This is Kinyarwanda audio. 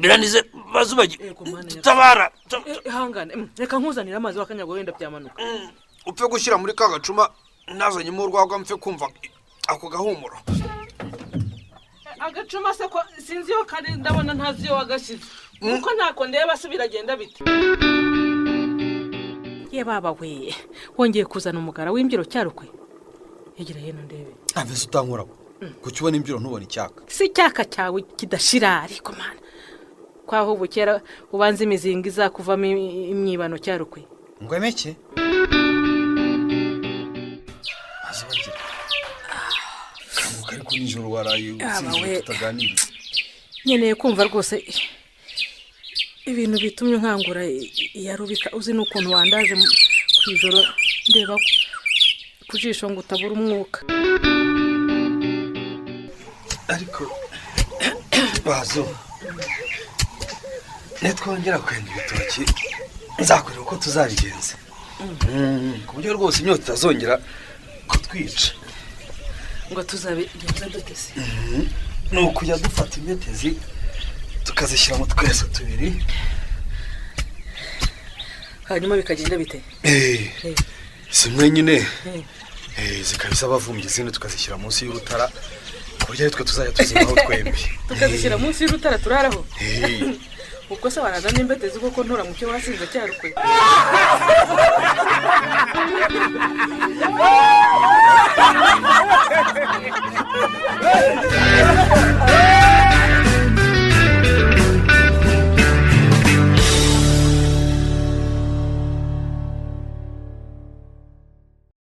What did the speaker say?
biranize bazubagi tabara ihangane reka nkuzanira amazi wakanyago wenda byamanuka upfe gushyira muri ka gacuma nazanye mu rwagwa mfe kumva ako gahumuro agacuma se ko sinzi yo kandi ndabona ntazi yo wagashize uko ntako ndeba se biragenda bite ye baba we wongeye kuzana umugara w'imbyiro cyarukwe yegera heno ndebe avese utankora kuki ubona imbyiro ntubona icyaka si icyaka cyawe kidashira ariko mana kwaho bukera ubanza imizinga izakuvamo imyibano cyarukwe ngo emeke ariko nijoro waraye usinzwe tutaganira nkeneye kumva rwose ibintu bitumye nkangura yarubika uzi n'ukuntu wandaje ku ijoro ndeba ku jisho ngo utabura umwuka ariko bazo netwongera kwenda ibitoki nzakurira uko tuzabigenza ku buryo rwose inyota itazongera kutwica ngo tuzabigenza dutese ni ukujya dufata imetezi tukazishyira mu tweso tubiri hanyuma bikagenda bite zimwe nyine zikabisa abavumbye izindi tukazishyira munsi y'urutara ku buryo twe tuzajya tuzimaho twembi tukazishyira munsi y'urutara turaraho ubwo se waraza n'imbetezi kuko ntura mu cyo wasinze cyarukwe